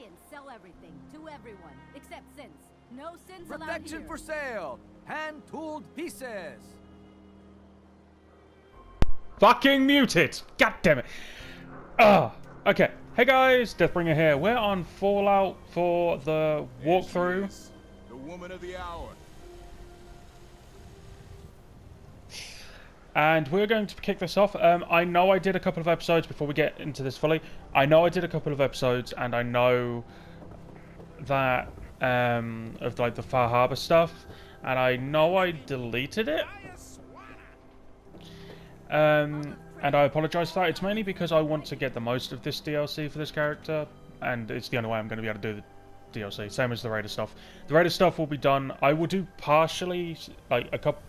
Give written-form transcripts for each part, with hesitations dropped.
and sell everything to everyone, except sins. No sins allowed Protection here. for sale! Hand-tooled pieces! Fucking muted! God damn it! Okay. Hey guys, Deathbringer here. We're on Fallout for the walkthrough. The woman of the hour. And we're going to kick this off. I know I did a couple of episodes before we get into this fully. I know I did a couple of episodes, and I know that of like the Far Harbor stuff, and I know I deleted it. And I apologize for that. It's mainly because I want to get the most of this DLC for this character, and it's the only way I'm going to be able to do the DLC. Same as the Raider stuff. The Raider stuff will be done. I will do partially, like a couple.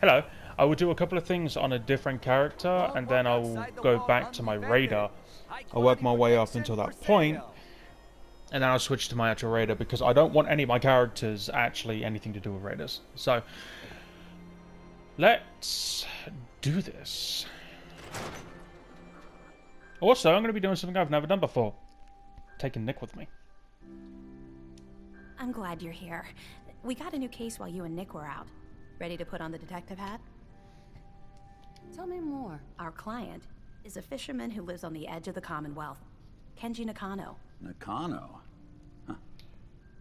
Hello. I will do a couple of things on a different character, and then I will go back to my Raider. I'll work my way up until that point, and then I'll switch to my actual Raider, because I don't want any of my characters actually anything to do with Raiders. So, let's do this. Also, I'm going to be doing something I've never done before. Taking Nick with me. I'm glad you're here. We got a new case while you and Nick were out. Ready to put on the detective hat? Tell me more. Our client is a fisherman who lives on the edge of the Commonwealth. Kenji Nakano. Nakano? Huh.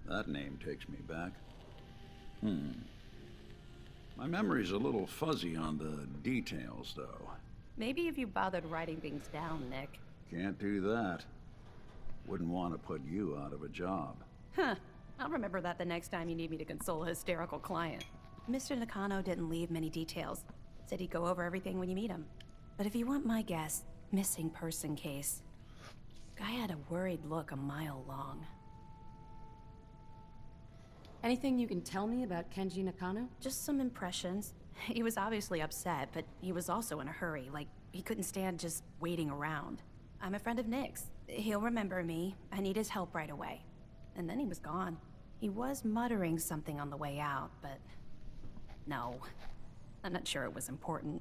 That name takes me back. My memory's a little fuzzy on the details, though. Maybe if you bothered writing things down, Nick. Can't do that. Wouldn't want to put you out of a job. Huh. I'll remember that the next time you need me to console a hysterical client. Mr. Nakano didn't leave many details. Said he'd go over everything when you meet him. But if you want my guess, missing person case. Guy had a worried look a mile long. Anything you can tell me about Kenji Nakano? Just some impressions. He was obviously upset, but he was also in a hurry. Like, he couldn't stand just waiting around. I'm a friend of Nick's. He'll remember me. I need his help right away. And then he was gone. He was muttering something on the way out, but... no. I'm not sure it was important.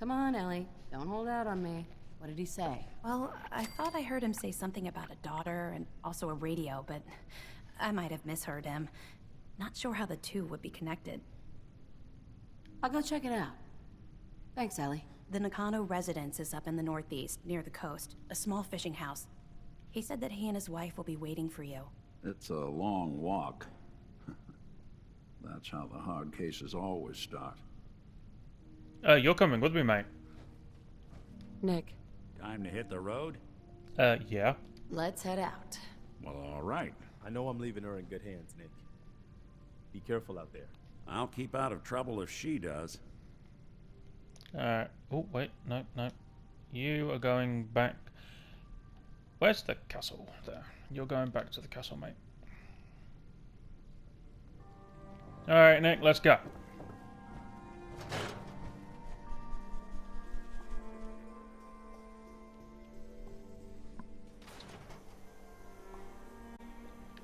Come on, Ellie. Don't hold out on me. What did he say? Well, I thought I heard him say something about a daughter and also a radio, but I might have misheard him. Not sure how the two would be connected. I'll go check it out. Thanks, Ellie. The Nakano residence is up in the northeast, near the coast. A small fishing house. He said that he and his wife will be waiting for you. It's a long walk. That's how the hard cases always start. You're coming with me, mate. Nick. Time to hit the road? Yeah. Let's head out. Well, all right. I know I'm leaving her in good hands, Nick. Be careful out there. I'll keep out of trouble if she does. Oh, wait. No. You are going back... Where's the castle? There. You're going back to the castle, mate. Alright, Nick, let's go.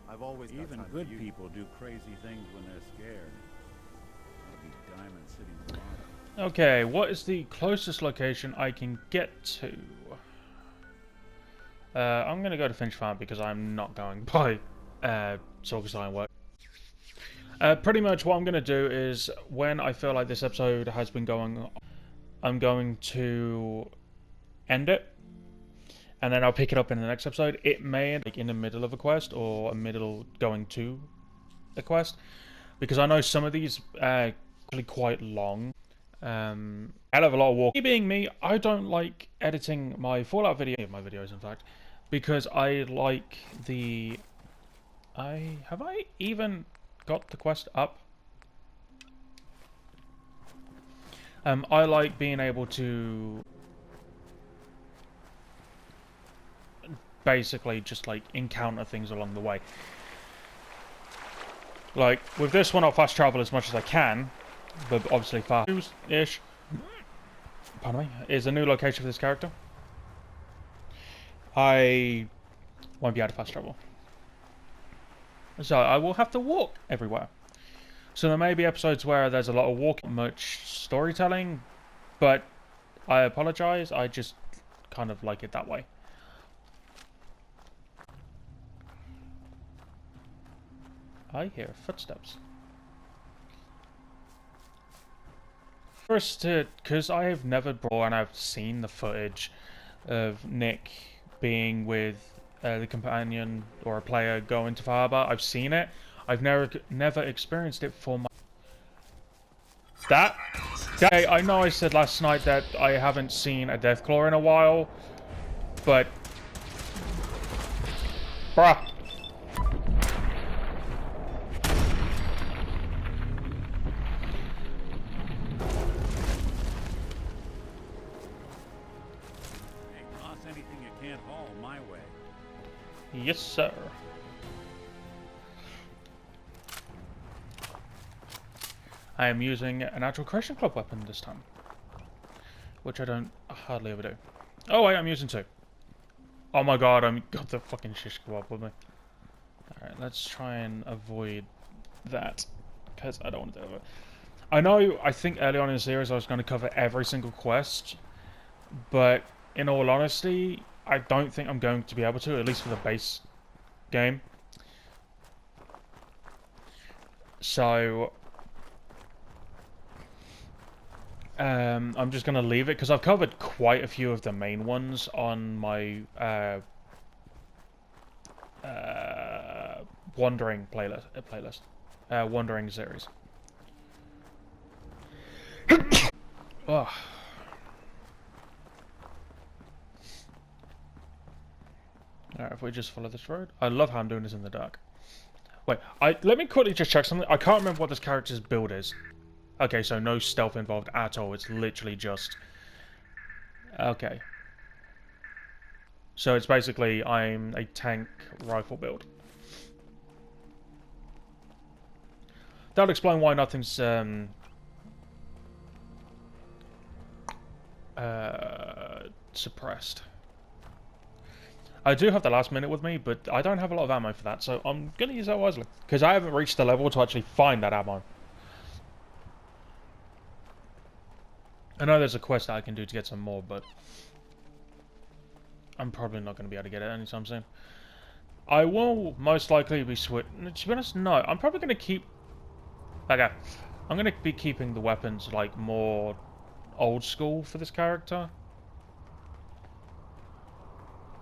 I've always got Even time good for you. people do crazy things when they're scared. Maybe Diamond City's motto. Okay, what is the closest location I can get to? I'm going to go to Finch Farm because I'm not going by Sulphur's Ironworks. Pretty much what I'm going to do is, when I feel like this episode has been going on, I'm going to end it, and then I'll pick it up in the next episode. It may end like in the middle of a quest, or a middle going to a quest, because I know some of these are really quite long. Hell of a lot of walk. Me being me, I don't like editing my Fallout videos, in fact, because I like the... Have I even got the quest up? I like being able to basically just like encounter things along the way. Like with this one, I'll fast travel as much as I can, but obviously fast-ish. Pardon me. Is a new location for this character. I won't be able to fast travel, so I will have to walk everywhere. So there may be episodes where there's a lot of walking, much storytelling, but I apologize, I just kind of like it that way. I hear footsteps. First, because I have never brought and I've seen the footage of Nick being with the companion or a player going to Far Harbor. I've seen it. I've never experienced it for my... That? Okay, I know I said last night that I haven't seen a Deathclaw in a while, but... Bruh. Hey, toss anything you can't haul my way. Yes, sir. I am using an actual Creation Club weapon this time, which I don't hardly ever do. Oh wait, I'm using 2. Oh my god, I'm got the fucking shish kebab with me. Alright, let's try and avoid that, because I don't want to do it. I think early on in the series I was going to cover every single quest, but in all honesty, I don't think I'm going to be able to, at least for the base game. So... I'm just going to leave it, because I've covered quite a few of the main ones on my Wandering playlist. Wandering series. Oh. Alright, if we just follow this road. I love how I'm doing this in the dark. Wait, let me quickly just check something. I can't remember what this character's build is. Okay, so no stealth involved at all. It's literally just... Okay. So it's basically, I'm a tank rifle build. That'll explain why nothing's suppressed. I do have the last minute with me, but I don't have a lot of ammo for that, so I'm going to use that wisely. Because I haven't reached the level to actually find that ammo. I know there's a quest that I can do to get some more, but I'm probably not going to be able to get it anytime soon. I will most likely be to be honest, no. I'm probably going to keep... Okay. I'm going to be keeping the weapons, like, more old school for this character.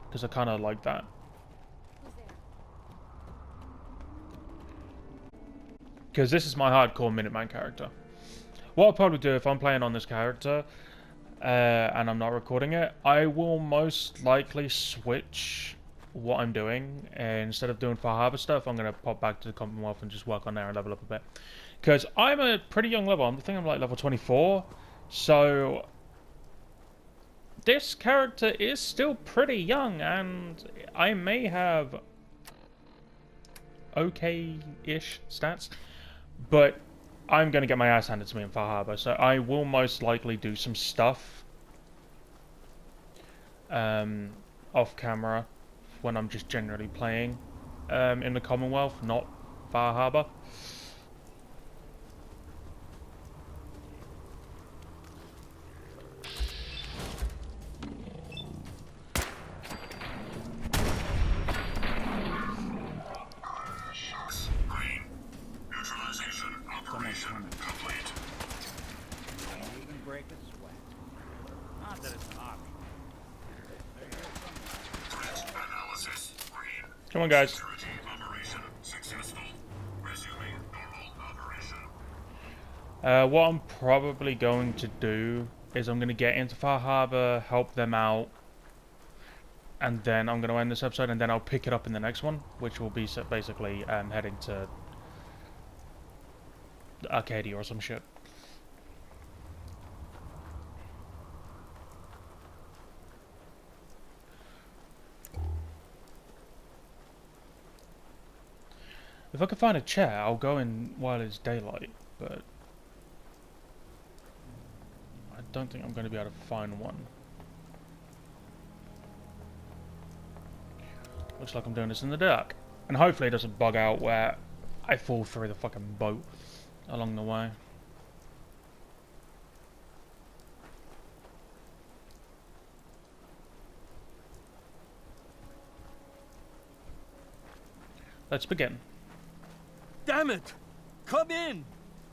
Because I kind of like that. Because this is my hardcore Minuteman character. What I'll probably do if I'm playing on this character, and I'm not recording it, I will most likely switch what I'm doing. And instead of doing Far Harbor stuff, I'm going to pop back to the Commonwealth and just work on there and level up a bit. Because I'm a pretty young level. I think I'm like level 24. So this character is still pretty young, and I may have okay-ish stats. But I'm going to get my ass handed to me in Far Harbor, so I will most likely do some stuff off camera when I'm just generally playing in the Commonwealth, not Far Harbor. Come on, guys. What I'm probably going to do is I'm going to get into Far Harbor, help them out, and then I'm going to end this episode, and then I'll pick it up in the next one, which will be basically heading to Arcadia or some shit. If I can find a chair, I'll go in while it's daylight, but I don't think I'm going to be able to find one. Looks like I'm doing this in the dark. And hopefully it doesn't bug out where I fall through the fucking boat along the way. Let's begin. Damn it! Come in!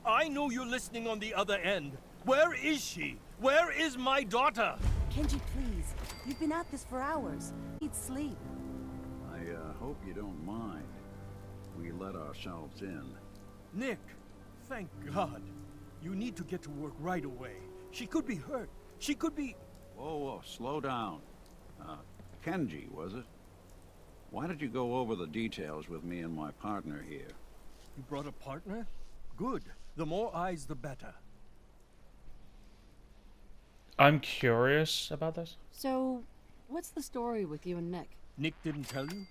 I know you're listening on the other end. Where is she? Where is my daughter? Kenji, please. You've been at this for hours. Need sleep. I hope you don't mind. We let ourselves in. Nick, thank God. You need to get to work right away. She could be hurt. She could be... Whoa, slow down. Kenji, was it? Why did you go over the details with me and my partner here? You brought a partner? Good. The more eyes, the better. I'm curious about this. So, what's the story with you and Nick? Nick didn't tell you?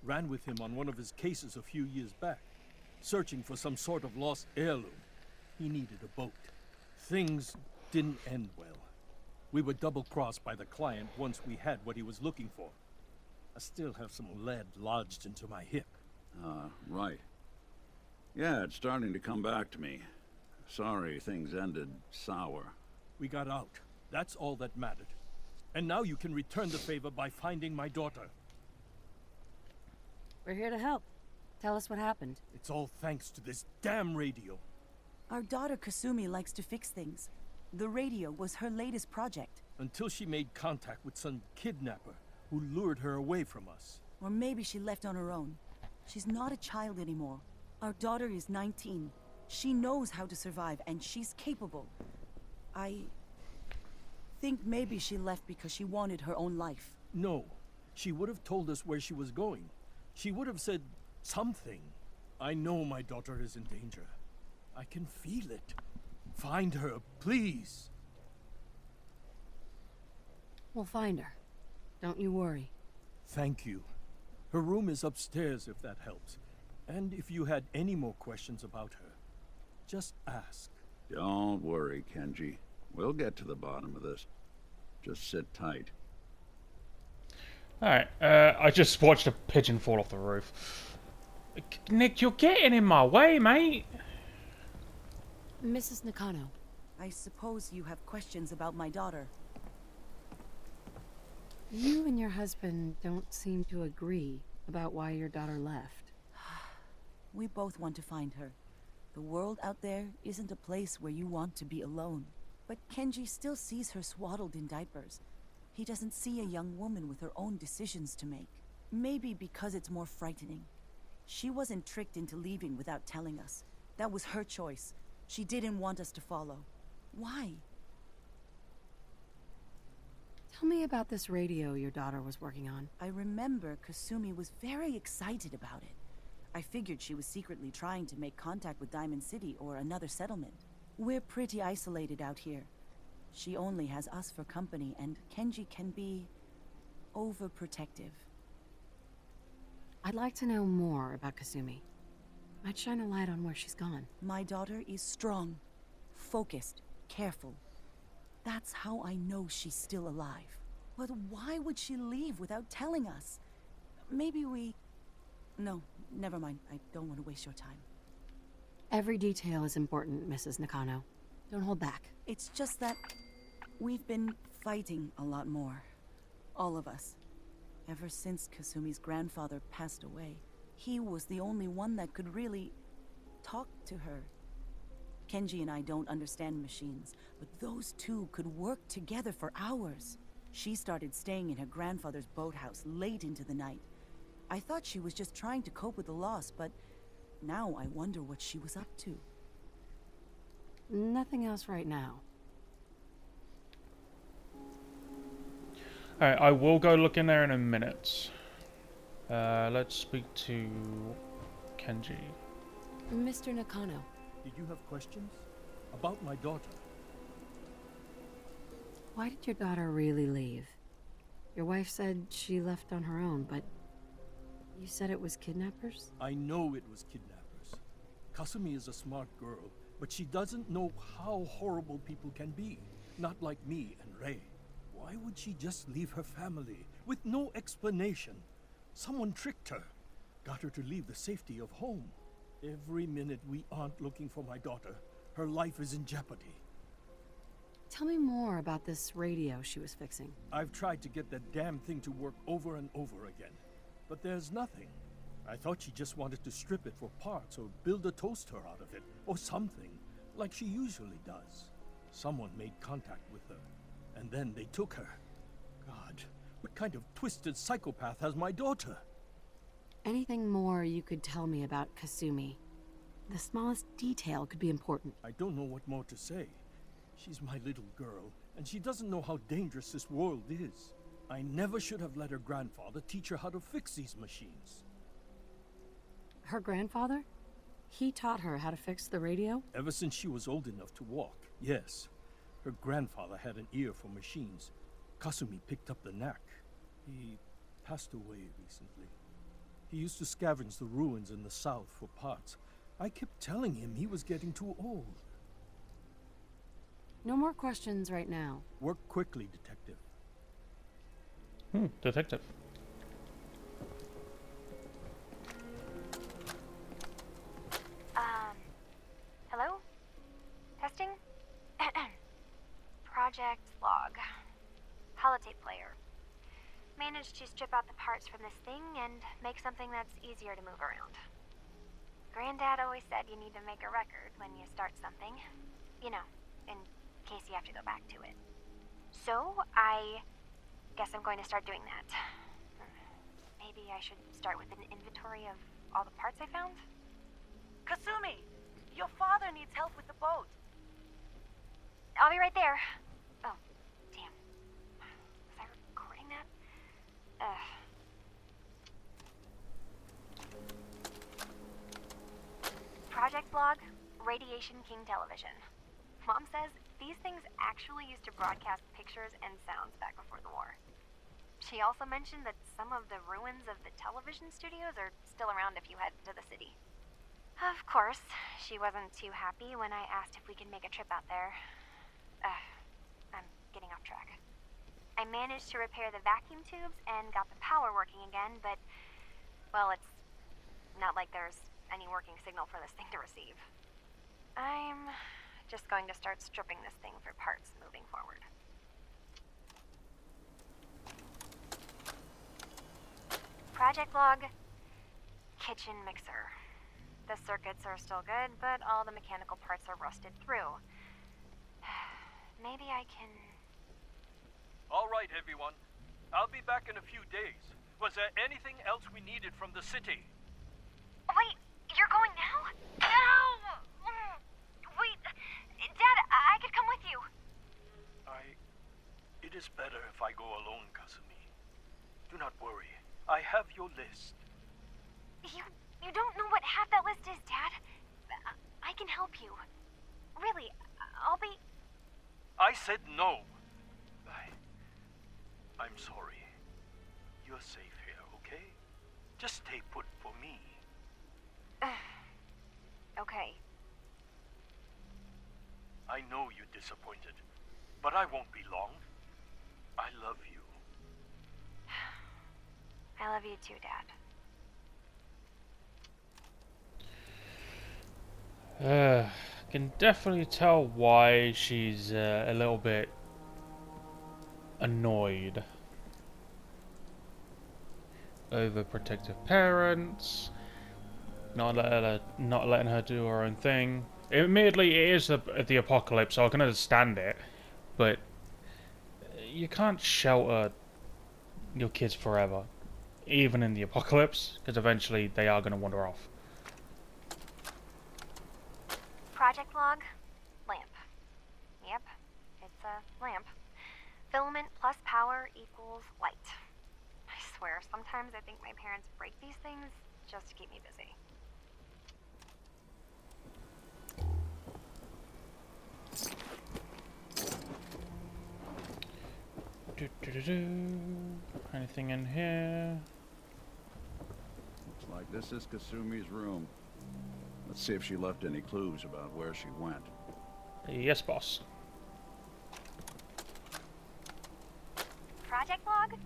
Ran with him on one of his cases a few years back, searching for some sort of lost heirloom. He needed a boat. Things didn't end well. We were double-crossed by the client once we had what he was looking for. I still have some lead lodged into my hip. Right. Yeah, it's starting to come back to me. Sorry things ended sour. We got out. That's all that mattered. And now you can return the favor by finding my daughter. We're here to help. Tell us what happened. It's all thanks to this damn radio. Our daughter Kasumi likes to fix things. The radio was her latest project. Until she made contact with some kidnapper who lured her away from us. Or maybe she left on her own. She's not a child anymore. Our daughter is 19. She knows how to survive, and she's capable. I think maybe she left because she wanted her own life. No. She would have told us where she was going. She would have said something. I know my daughter is in danger. I can feel it. Find her, please. We'll find her. Don't you worry. Thank you. Her room is upstairs if that helps. And if you had any more questions about her, just ask. Don't worry, Kenji. We'll get to the bottom of this. Just sit tight. Alright, I just watched a pigeon fall off the roof. Nick, you're getting in my way, mate. Mrs. Nakano. I suppose you have questions about my daughter. You and your husband don't seem to agree about why your daughter left. We both want to find her. The world out there isn't a place where you want to be alone. But Kenji still sees her swaddled in diapers. He doesn't see a young woman with her own decisions to make. Maybe because it's more frightening. She wasn't tricked into leaving without telling us. That was her choice. She didn't want us to follow. Why? Tell me about this radio your daughter was working on. I remember Kasumi was very excited about it. I figured she was secretly trying to make contact with Diamond City or another settlement. We're pretty isolated out here. She only has us for company, and Kenji can be overprotective. I'd like to know more about Kasumi. Might shine a light on where she's gone. My daughter is strong, focused, careful. That's how I know she's still alive. But why would she leave without telling us? Maybe we... No, never mind. I don't want to waste your time. Every detail is important, Mrs. Nakano. Don't hold back. It's just that we've been fighting a lot more. All of us. Ever since Kasumi's grandfather passed away. He was the only one that could really talk to her. Kenji and I don't understand machines, but those two could work together for hours. She started staying in her grandfather's boathouse late into the night. I thought she was just trying to cope with the loss, but now I wonder what she was up to. Nothing else right now. Alright, I will go look in there in a minute. Let's speak to Kenji. Mr. Nakano. Did you have questions? About my daughter? Why did your daughter really leave? Your wife said she left on her own, but you said it was kidnappers? I know it was kidnappers. Kasumi is a smart girl, but she doesn't know how horrible people can be. Not like me and Ray. Why would she just leave her family with no explanation? Someone tricked her. Got her to leave the safety of home. Every minute we aren't looking for my daughter, her life is in jeopardy. Tell me more about this radio she was fixing. I've tried to get that damn thing to work over and over again, but there's nothing. I thought she just wanted to strip it for parts or build a toaster out of it, or something, like she usually does. Someone made contact with her, and then they took her. God, what kind of twisted psychopath has my daughter? Anything more you could tell me about Kasumi? The smallest detail could be important. I don't know what more to say. She's my little girl, and she doesn't know how dangerous this world is. I never should have let her grandfather teach her how to fix these machines. Her grandfather? He taught her how to fix the radio? Ever since she was old enough to walk, yes. Her grandfather had an ear for machines. Kasumi picked up the knack. He passed away recently. He used to scavenge the ruins in the south for parts. I kept telling him he was getting too old. No more questions right now. Work quickly, Detective. Detective. Hello? Testing? Project Log. Holotape player. Managed to strip out the parts from this thing and make something that's easier to move around. Granddad always said you need to make a record when you start something. You know, in case you have to go back to it. So, I guess I'm going to start doing that. Maybe I should start with an inventory of all the parts I found? Kasumi! Your father needs help with the boat. I'll be right there. Oh, damn. Was I recording that? Project Log, Radiation King Television. Mom says these things actually used to broadcast pictures and sounds back before the war. She also mentioned that some of the ruins of the television studios are still around if you head to the city. Of course, she wasn't too happy when I asked if we could make a trip out there. I'm getting off track. I managed to repair the vacuum tubes and got the power working again, but, well, it's not like there's any working signal for this thing to receive. I'm just going to start stripping this thing for parts moving forward. Project Log, kitchen mixer. The circuits are still good, but all the mechanical parts are rusted through. Maybe I can... All right, everyone. I'll be back in a few days. Was there anything else we needed from the city? Wait, you're going now? No! Wait, Dad, I could come with you. It is better if I go alone, Kasumi. Do not worry. I have your list. You don't know what half that list is, Dad. I can help you. Really, I'll be... I said no. I'm sorry. You're safe here, okay? Just stay put for me. Okay. I know you're disappointed, but I won't be long. I love you. I love you too, Dad. Can definitely tell why she's a little bit annoyed. Overprotective parents, not letting her do her own thing. Admittedly, it is the apocalypse, so I can understand it, but you can't shelter your kids forever, even in the apocalypse, because eventually they are going to wander off. Project Log, lamp. Yep, it's a lamp. Filament plus power equals light. I swear, sometimes I think my parents break these things just to keep me busy. Anything in here? Looks like this is Kasumi's room. Let's see if she left any clues about where she went. Yes, boss. Project Log,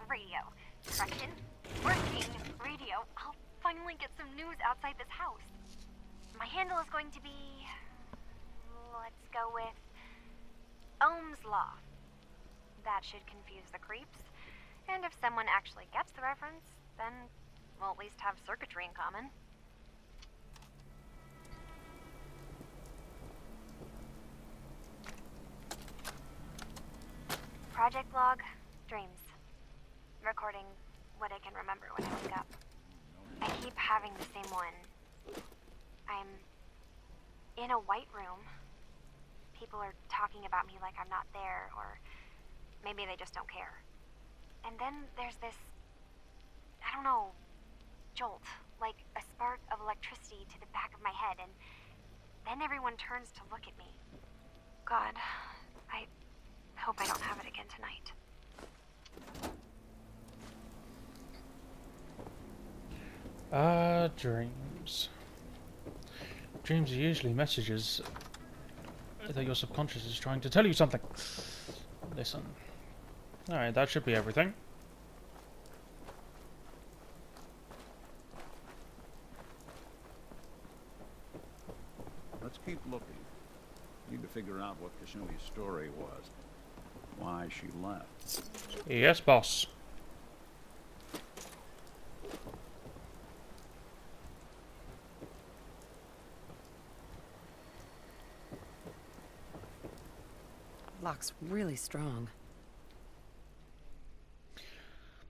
radio. Correction, working radio. I'll finally get some news outside this house. My handle is going to be... let's go with... Ohm's Law. That should confuse the creeps. And if someone actually gets the reference, then we'll at least have circuitry in common. Project log, dreams. Recording what I can remember when I wake up. I keep having the same one. I'm in a white room. People are talking about me like I'm not there, or maybe they just don't care. And then there's this, I don't know, jolt, like a spark of electricity to the back of my head, and then everyone turns to look at me. God, I hope I don't have it again tonight. Dreams. Dreams are usually messages that your subconscious is trying to tell you something. Listen. Alright, that should be everything. Let's keep looking. Need to figure out what Kasumi's story was. Why she left. Yes, boss. Lock's really strong.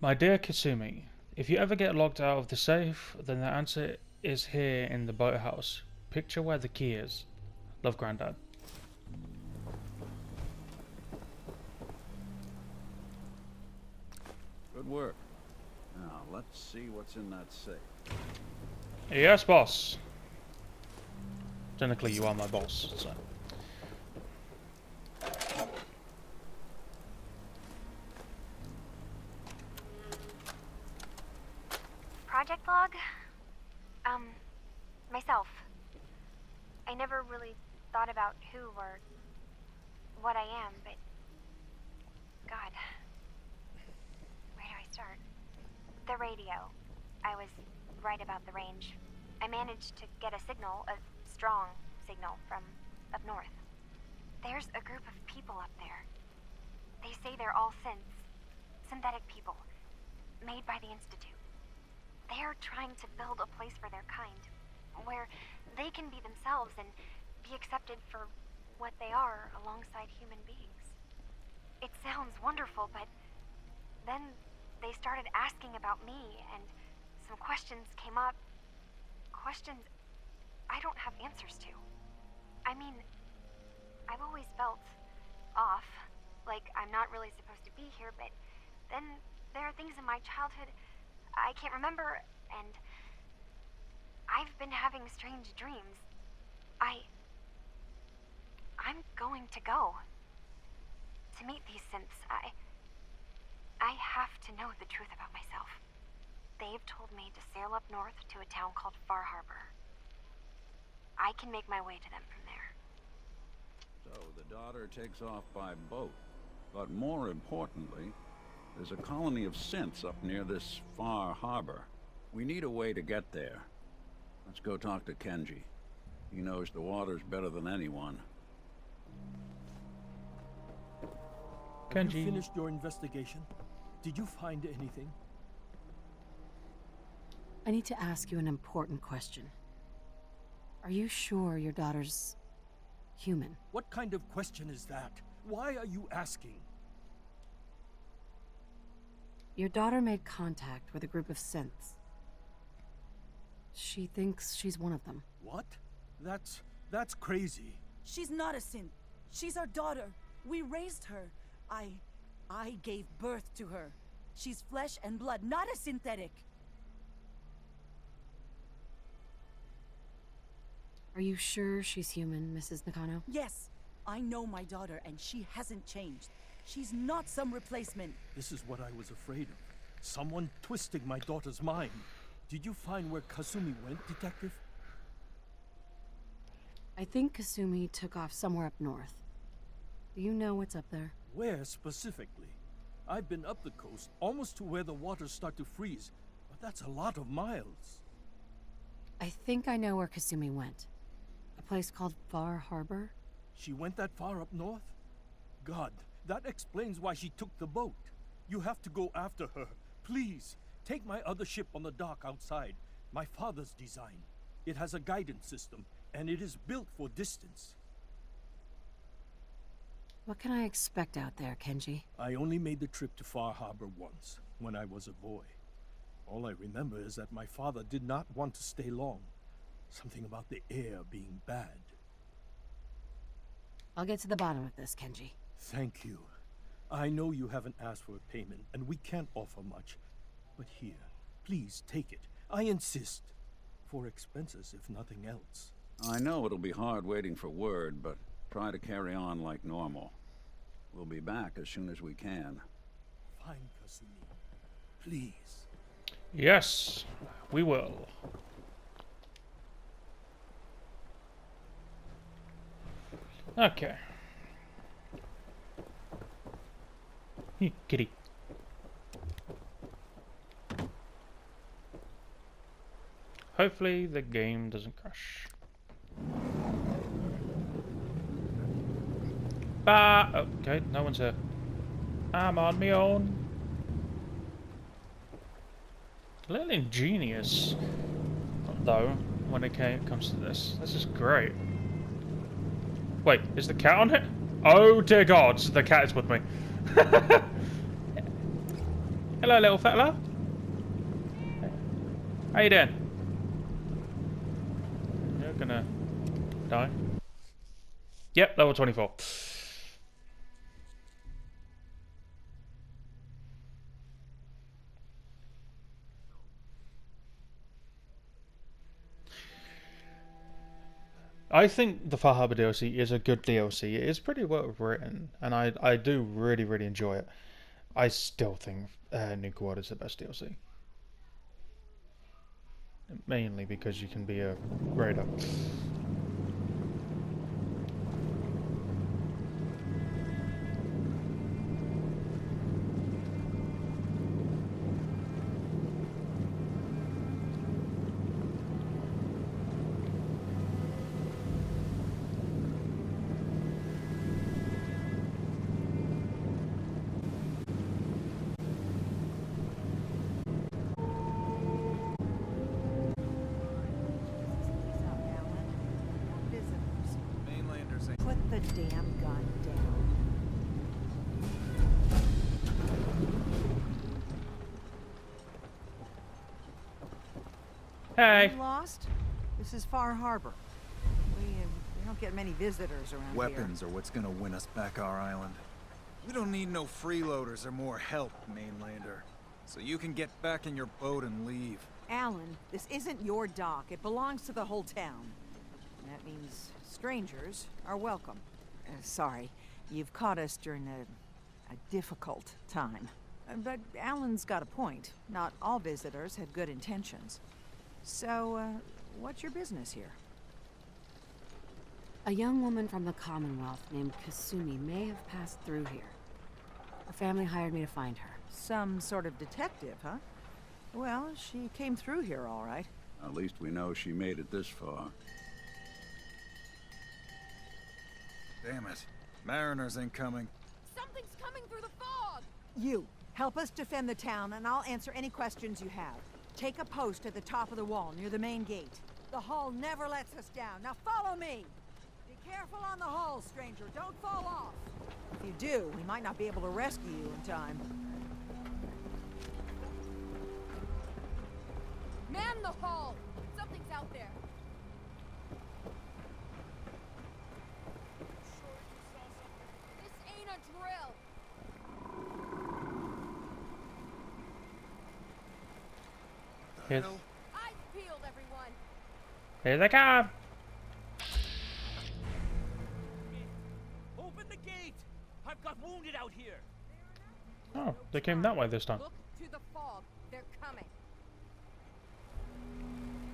My dear Kasumi, if you ever get locked out of the safe, then the answer is here in the boathouse. Picture where the key is. Love, Grandad. Good work. Now, let's see what's in that safe. Yes, boss. Technically, you are my boss, so... Project log? Myself. I never really thought about who or what I am, but... God. Where do I start? The radio. I was right about the range. I managed to get a signal, a strong signal, from up north. There's a group of people up there. They say they're all synthetic people, made by the Institute. They're trying to build a place for their kind, where they can be themselves and be accepted for what they are alongside human beings. It sounds wonderful, but then they started asking about me, and some questions came up. Questions I don't have answers to. I mean, I've always felt off, like I'm not really supposed to be here, but then there are things in my childhood I can't remember, and I've been having strange dreams. I'm going to go to meet these synths. I have to know the truth about myself. They've told me to sail up north to a town called Far Harbor. I can make my way to them from there. So the daughter takes off by boat. But more importantly, there's a colony of synths up near this Far Harbor. We need a way to get there. Let's go talk to Kenji. He knows the waters better than anyone. Have you Kenji. finished your investigation? Did you find anything? I need to ask you an important question. Are you sure your daughter's human? What kind of question is that? Why are you asking? Your daughter made contact with a group of synths. She thinks she's one of them. What? That's crazy. She's not a synth. She's our daughter. We raised her. I gave birth to her. She's flesh and blood, not a synthetic. Are you sure she's human, Mrs. Nakano? Yes, I know my daughter, and she hasn't changed. She's not some replacement. This is what I was afraid of. Someone twisting my daughter's mind. Did you find where Kasumi went, Detective? I think Kasumi took off somewhere up north. Do you know what's up there? Where specifically? I've been up the coast, almost to where the waters start to freeze, but that's a lot of miles. I think I know where Kasumi went. A place called Far Harbor? She went that far up north? God, that explains why she took the boat. You have to go after her. Please, Take my other ship on the dock outside. My father's design. It has a guidance system, and it is built for distance. What can I expect out there, Kenji? I only made the trip to Far Harbor once, when I was a boy. All I remember is that my father did not want to stay long. Something about the air being bad. I'll get to the bottom of this, Kenji. Thank you. I know you haven't asked for a payment, and we can't offer much. But here, please take it. I insist. For expenses, if nothing else. I know it'll be hard waiting for word, but try to carry on like normal. We'll be back as soon as we can. Fine, Kasumi. Please. Yes, we will. Okay. Kitty. Hopefully the game doesn't crash. Okay, no one's here. I'm on my own. A little ingenious, though, when it comes to this. This is great. Wait, is the cat on it? Oh dear God, the cat is with me. Hello, little fella. How you doing? You're gonna die. Yep, level 24. I think the Far Harbor DLC is a good DLC. It is pretty well written, and I do really enjoy it. I still think Nuka World is the best DLC. Mainly because you can be a raider. Put the damn gun down. Hey. You lost? This is Far Harbor. We don't get many visitors around Weapons here. are what's gonna win us back our island. We don't need no freeloaders or more help, mainlander. So you can get back in your boat and leave. Alan, this isn't your dock. It belongs to the whole town. And that means strangers are welcome. Sorry, you've caught us during a difficult time. But Alan's got a point. Not all visitors had good intentions. So, what's your business here? A young woman from the Commonwealth named Kasumi may have passed through here. Her family hired me to find her. Some sort of detective, huh? Well, she came through here all right. At least we know she made it this far. Damn it. Mariners incoming. Something's coming through the fog! You, help us defend the town, and I'll answer any questions you have. Take a post at the top of the wall, near the main gate. The hull never lets us down. Now follow me! Be careful on the hull, stranger. Don't fall off. If you do, we might not be able to rescue you in time. Man the hull! Something's out there. This ain't a drill. Here. Eyes peeled, everyone. Here they come. Open the gate! I've got wounded out here. Oh, they came that way this time. Look to the fog. They're coming.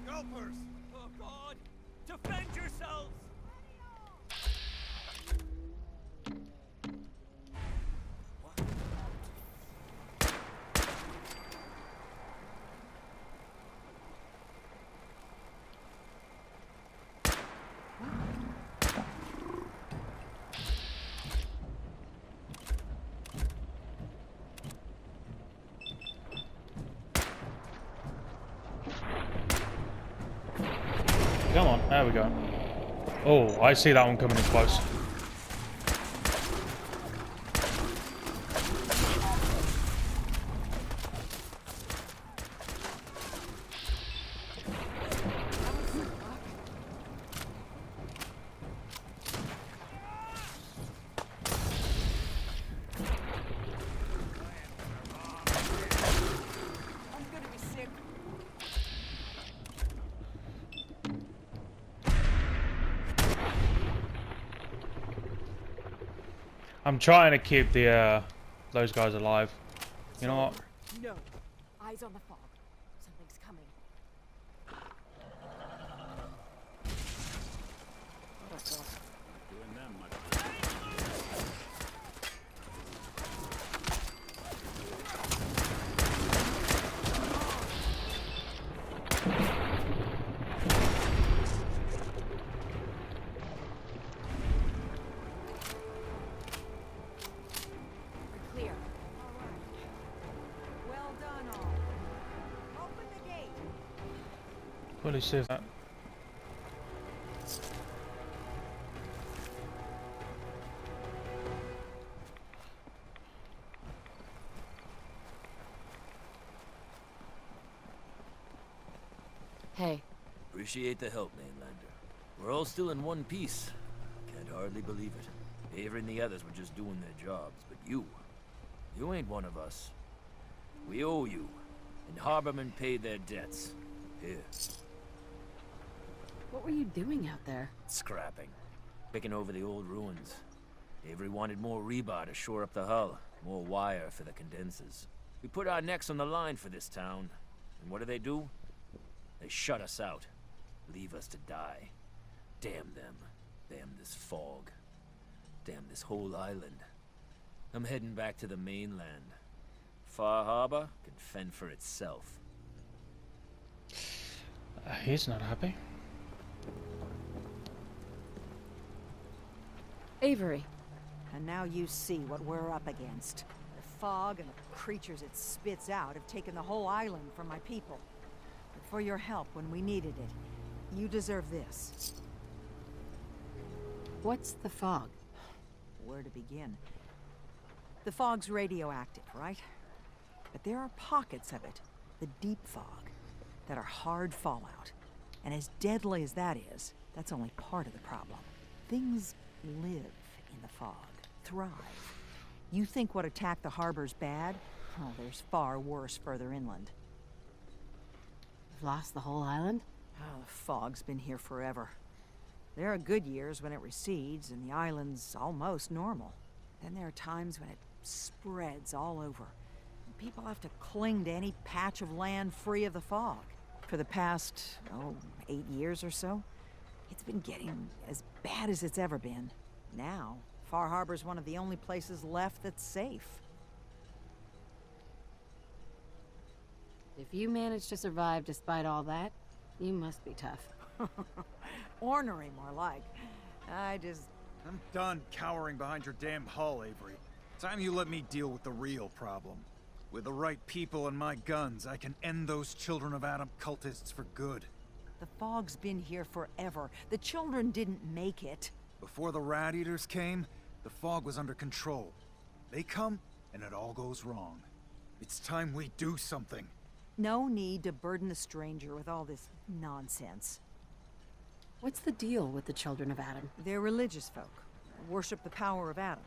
Gulpers! Oh God! Defend yourselves! come on. There we go. Oh, I see that one coming in close. I'm trying to keep the those guys alive. You know what? No. Eyes on the fog. Something's coming. Doing them much. We're clear. All right. Well done, all. Open the gate. Fully see that. Hey. Appreciate the help, Mainlander. We're all still in one piece. Can't hardly believe it. Avery and the others were just doing their jobs, but you ain't one of us. We owe you, and Harbormen paid their debts. Here. What were you doing out there? Scrapping. Picking over the old ruins. Avery wanted more rebar to shore up the hull, more wire for the condensers. We put our necks on the line for this town, and what do? They shut us out. Leave us to die. Damn them. Damn this fog. Damn this whole island. I'm heading back to the mainland. Far Harbor can fend for itself. He's not happy. Avery. And now you see what we're up against. The fog and the creatures it spits out have taken the whole island from my people. But for your help when we needed it, you deserve this. What's the fog? Where to begin? The fog's radioactive, right? But there are pockets of it, the deep fog, that are hard fallout. And as deadly as that is, that's only part of the problem. Things live in the fog, thrive. You think what attacked the harbor's bad? Oh, there's far worse further inland. We've lost the whole island? Oh, the fog's been here forever. There are good years when it recedes and the island's almost normal. Then there are times when it spreads all over. And people have to cling to any patch of land free of the fog. For the past, 8 years or so, it's been getting as bad as it's ever been. Now, Far Harbor's one of the only places left that's safe. If you managed to survive despite all that, you must be tough. Ornery, more like. I'm done cowering behind your damn hull, Avery. Time you let me deal with the real problem. With the right people and my guns, I can end those Children of Adam cultists for good. The fog's been here forever. The children didn't make it. Before the Rat Eaters came, the fog was under control. They come, and it all goes wrong. It's time we do something. No need to burden the stranger with all this nonsense. What's the deal with the Children of Adam? They're religious folk. Worship the power of Adam.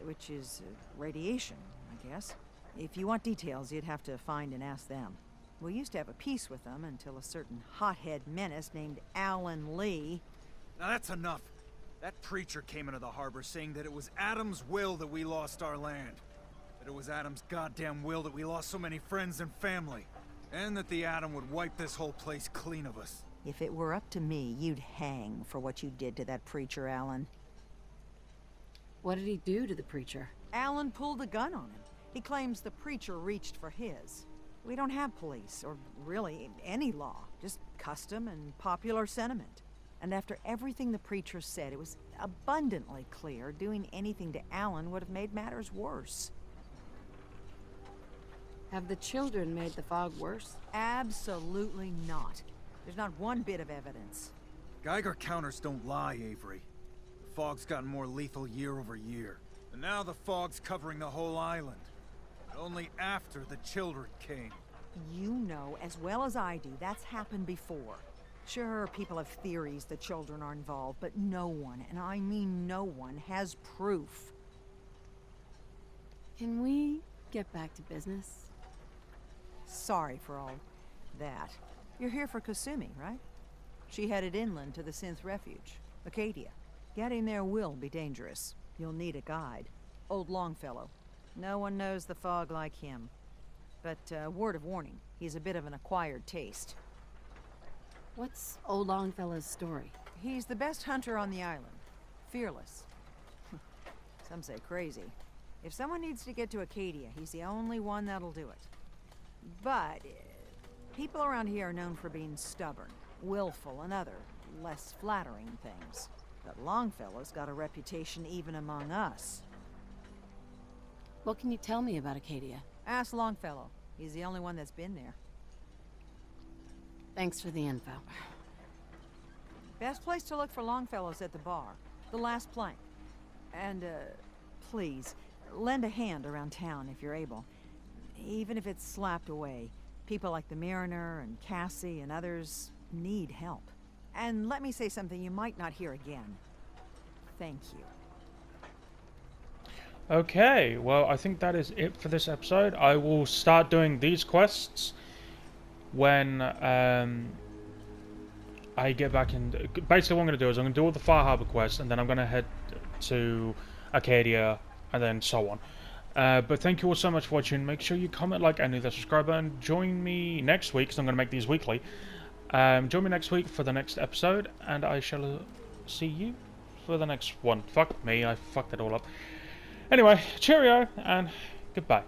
Which is radiation, I guess. If you want details, you'd have to find and ask them. We used to have a peace with them until a certain hothead menace named Alan Lee... Now that's enough. That preacher came into the harbor saying that it was Adam's will that we lost our land. That it was Adam's goddamn will that we lost so many friends and family. And that the Adam would wipe this whole place clean of us. If it were up to me, you'd hang for what you did to that preacher, Alan. What did he do to the preacher? Alan pulled a gun on him. He claims the preacher reached for his. We don't have police, or really any law. Just custom and popular sentiment. And after everything the preacher said, it was abundantly clear doing anything to Alan would have made matters worse. Have the children made the fog worse? Absolutely not. There's not one bit of evidence. Geiger counters don't lie, Avery. The fog's gotten more lethal year over year. And now the fog's covering the whole island. But only after the children came. You know as well as I do that's happened before. Sure, people have theories the children are involved, but no one, and I mean no one, has proof. Can we get back to business? Sorry for all that. You're here for Kasumi, right? She headed inland to the Synth Refuge, Acadia. Getting there will be dangerous. You'll need a guide. Old Longfellow. No one knows the fog like him. But, word of warning, he's a bit of an acquired taste. What's Old Longfellow's story? He's the best hunter on the island. Fearless. Some say crazy. If someone needs to get to Acadia, he's the only one that'll do it. But, people around here are known for being stubborn, willful, and other, less flattering things. But Longfellow's got a reputation even among us. What can you tell me about Acadia? Ask Longfellow. He's the only one that's been there. Thanks for the info. Best place to look for Longfellow's at the bar. The last plank. And, please, lend a hand around town if you're able. Even if it's slapped away. People like the Mariner and Cassie and others need help. And let me say something you might not hear again. Thank you. Okay, well, I think that is it for this episode. I will start doing these quests when I get back in. Basically, what I'm going to do is I'm going to do all the Far Harbor quests, and then I'm going to head to Acadia, and then so on. But thank you all so much for watching. Make sure you comment, like, and hit the subscribe button. Join me next week, because I'm going to make these weekly. Join me next week for the next episode, and I shall see you for the next one. Fuck me, I fucked it all up. Anyway, cheerio, and goodbye.